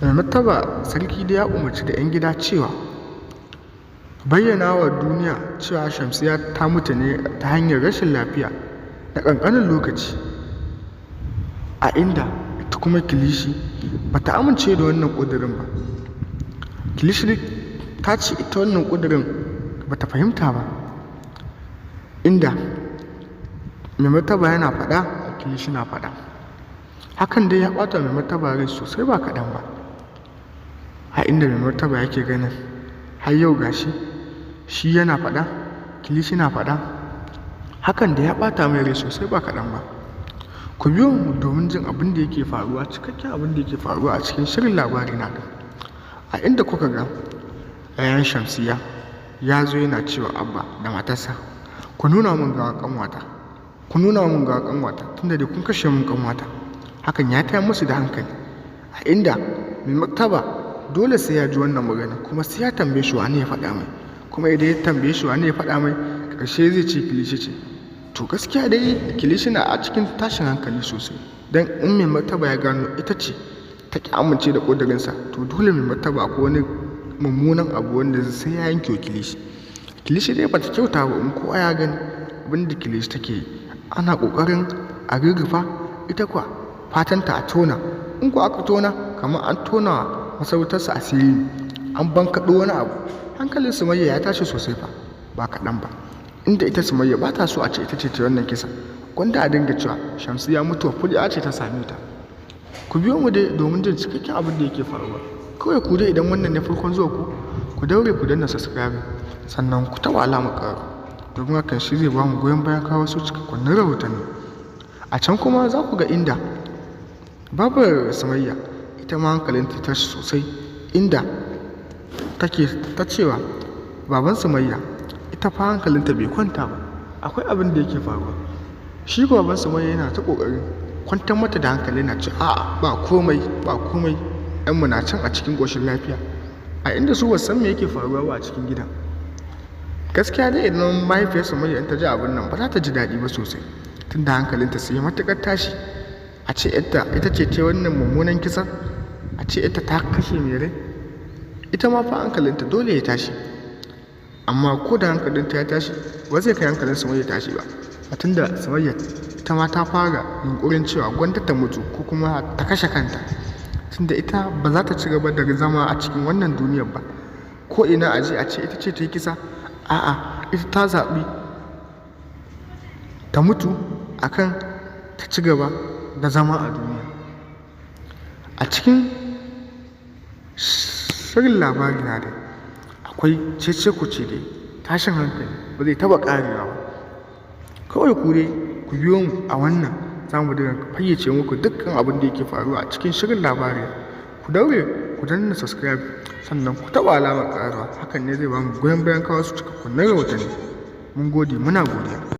Mai martaba sarki dai ya umarci da 'yan gida cewa bayyana wa duniya cewa Shamsiyya ta mutu ne ta hanyar rashin lafiya na ƙanƙanin lokaci, a inda ita kuma Kilishi ba ta amince da wannan ƙudurin ba. Kilishi ta ce ita wannan ƙudurin ba ta fahimta ba, inda mai martaba yana faɗa Kilishi na faɗa. Hakan dai ya ɓata mai martaba rai sosai ba kaɗan ba, a inda mai martaba yake ganin har yau gashi shi yana faɗa Kilishi na faɗa. Hakan da ya ɓata mai rai sosai ba kaɗan ba. Ku biyo mu domin jin abin da yake faruwa, cikakken abin da yake faruwa a cikin shirin labari na a inda kuka ga yayan Shamsiyya ya zo yana cewa Abba da matarsa, ku nuna min gawa ƙanwata, ku nuna min gawa ƙanwata, tunda dai kun kashe min ƙanwata. Hakan ya tayar musu da hankali, a inda mai martaba dole sai ya ji wannan magana, kuma sai ya tambaye shi wane ya faɗa mai, kuma idan ya tambaye shi wane ya faɗa mai, ƙarshe zai ce Kilishi ce. To gaskiya dai Kilishi na a cikin tashin hankali sosai, don in mai martaba ya gano ita ce ta ƙi amince da ƙudurinsa, to dole mai martaba ko wani mummunan abu wanda sai ya yanke wa Kilishi. Kilishi dai bata kyauta ba, in kowa ya gani abin da Kilishi take yi, ana ƙoƙarin a rurrufa, ita kuwa fatanta a tona. In ko aka tona kamar an tona masarautarsa asiri, an bankaɗo wani abu. Hankalin Sumayya ya tashi sosai fa, ba kaɗan ba, inda ita Sumayya ba ta so a ce ita ce ta wannan kisa, gwanda a dinga cewa Shamsiyya mutuwa fuji'a ce ta same ta. Ku biyo mu dai domin jin cikakken abin da yake faruwa. Kawai ku dai idan wannan ne farkon zuwa ku daure ku danna subscribe, sannan ku taɓa alamar ƙara, domin hakan shi zai ba mu goyon bayan kawo wasu cikakkun rahotanni. A can kuma za ku ga inda babar Sumayya ita ma hankalinta ta tashi sosai, inda take ta cewa baban Sumayya ita fa hankalinta bai kwanta ba, akwai abin da yake faruwa. Shi baban Sumayya yana ta ƙoƙarin kwantar mata da hankali, yana ce a'a ba komai ba komai, ‘yanmu na can a cikin ƙoshin lafiya, a inda su ba san me yake faruwa ba a cikin gidan. Gaskiya dai idan mahaifiyar Sumayya in ta ji abin nan ba za ta ji daɗi ba sosai, tunda hankalinta sai matuƙar tashi. A ce ita ce ta wannan mummunan kisan, a ce ita ta kashe mai rai, ita ma fa hankalinta dole ya tashi. Amma ko da hankalinta ya tashi ba zai kai hankalin Sumayya tashi ba, a tunda Sumayya ita ma ta fara yunƙurin cewa gwanda ta mutu ko kuma ta kashe kanta, tunda ita ba za ta ci gaba da zama a cikin wannan duniyar ba. Ko ina a je a ce ita ce ta yi kisa, a'a ita ta zaɓi ta mutu akan ta ci gaba da zama a duniya. A cikin shirin labari na dai akwai cece-kuce dai, tashin hankali ba zai taɓa ƙarewa ba. Kawai ku dai ku biyo mu a wannan, za mu dinga fayyace muku dukkan abin da yake faruwa a cikin shirin labari. Ku daure ku danna subscribe, sannan ku taɓa alamar ƙararrawa, hakan ne zai ba mu goyon bayan kawo su cikakkun rahotanni. Mun gode, muna godiya.